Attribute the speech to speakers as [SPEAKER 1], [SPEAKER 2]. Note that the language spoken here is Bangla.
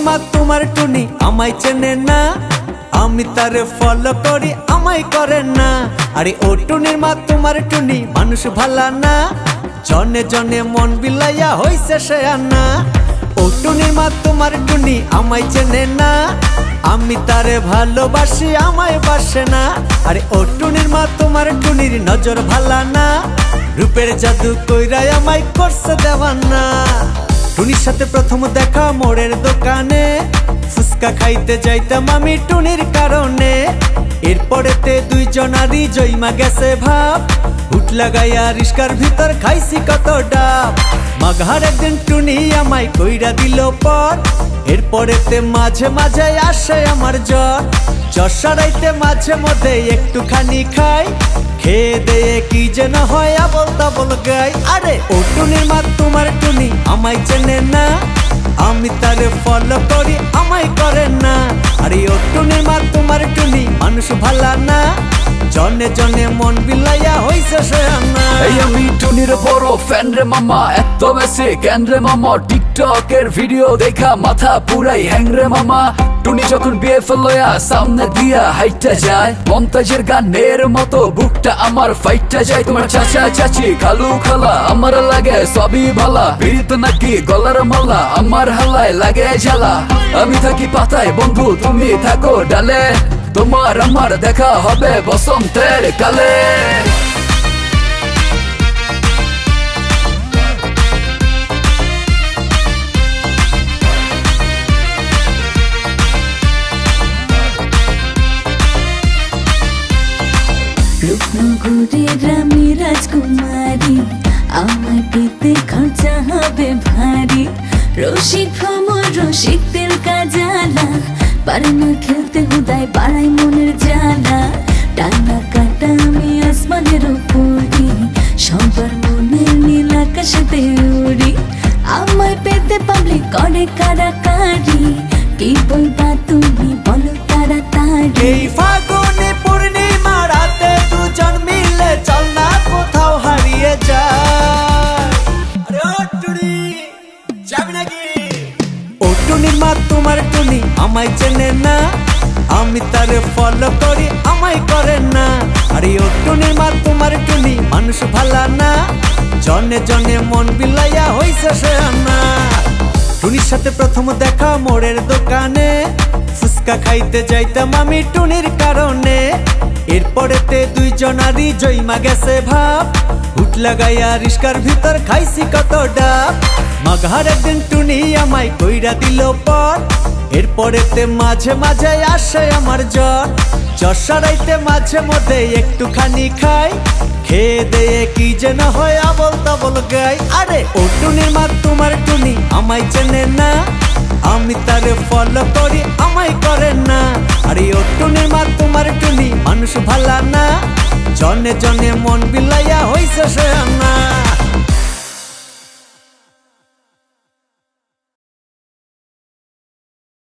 [SPEAKER 1] মা তোমার টুনি আমায় চেনে না, আমি তারে ফলো করি আমায় করে না। আরে ও টুনির মা তোমার টুনি মানুষ ভালা না, জনে জনে মন বিলাইয়া হইছে সে আনা। ও টুনির মা তোমার টুনি আমায় চেনে না, আমি তারে ভালোবাসি আমায় বাসে না। আরে ও টুনির মা তোমার টুনির নজর ভালা না, রূপের জাদু কইরাই আমায় করছে দেওয়ানা। টুনির সাথে প্রথম দেখা মোড়ের দোকানে, ফুচকা খাইতে যাইতাম আমি টুনির কারণে। এরপরেতে দুইজনারই জইমা গেছে ভাব, হুট লাগাইয়া রিস্কার ভিতর খাইছি কত ডাব। মাঘার একদিন টুনি আমায় কইরা দিল পর, এরপরেতে মাঝে মাঝে আসে আমার জ্বর। জ্বর সারাইতে মাঝে মধ্যে একটুখানি খাই, খেয়ে দেয়ে কি যেন হয় আবল তাবল গাই। আরে ও টুনির মা তোমার টুনি আমায় চেনে না, আমি তারে ফলো করি আমায় করে না। আরে ও টুনির মা তোমার টুনি মানুষ ভালা না, জনে জনে মন বিলাইয়া হইছে সে আনা।
[SPEAKER 2] এই আমি টুনির বড় ফ্যান রে মামা, এত বেশি কেন রে মামা, টিকটকের ভিডিও দেখা মাথা পুরাই হ্যাং রে মামা। টুনি যখন বিয়ে ফেলয়া সামনে দিয়া হাইটা যায়, মমতাজের গানের মতো বুকটা আমার ফাইটটা যায়। তোমার চাচা চাচি খালু খালা আমার লাগে সবই ভালা, বিড়িত নাকি গলার মালা আমার হালায় লাগে জ্বালা। আমি থাকি পাতায় বন্ধু তুমি থাকো ডালে, তোমার আমার দেখা হবে বসন্তের কালে।
[SPEAKER 3] রূপনগরের আমি রাজকুমারী, আমার পেতে খরচা হবে ভারী। রসিক ভ্রমর রসিকদের কাজালা, পারে না খেলতে হুদায় বাড়াই মনের জ্বালা। টানা কাটা আমি আসমানের উপরি, সবার মনের নীল আকাশেতে উড়ি। আমায় পেতে পাবলিক করে কারাকারি, কি বলবা তুমি বলো তাড়াতাড়ি।
[SPEAKER 1] এই ফাগুনে পূর্ণিমা রাতে দুজন মিলে চল না কোথাও হারিয়ে যায়। আরে ও টুনি যাবি নাকি? ও টুনির মা তোমার টুনি আমায় চেনে না, আমি তারে ফলো করি আমায় করে না। আরে ও টুনির মা তোমার টুনি মানুষ ভালা না, জনে জনে মন বিলাইয়া হইছে সে আনা। টুনির সাথে প্রথম দেখা মোড়ের দোকানে, ফুচকা খাইতে যাইতাম আমি টুনির কারণে। এরপরেতে দুইজনারই জইমা গেছে ভাব, হুট লাগাইয়া রিস্কার ভিতর খাইছি কত ডাব। মাঘার একদিন টুনি আমায় কইরা দিল পর, এরপরেতে মাঝে মাঝে আসে আমার জ্বর। জ্বর সারাইতে মাঝে মধ্যে একটুখানি খাই, খেয়ে দেয়ে কি যেন হয় আবল তাবল গাই। আরে ও টুনির মা তোমার টুনি আমায় চেনে না, আমি তারে ফলো করি আমায় করে না। আরে ও টুনির মা তোমার টুনি মানুষ ভালা না, জনে জনে মন বিলাইয়া হইছে সে আনা।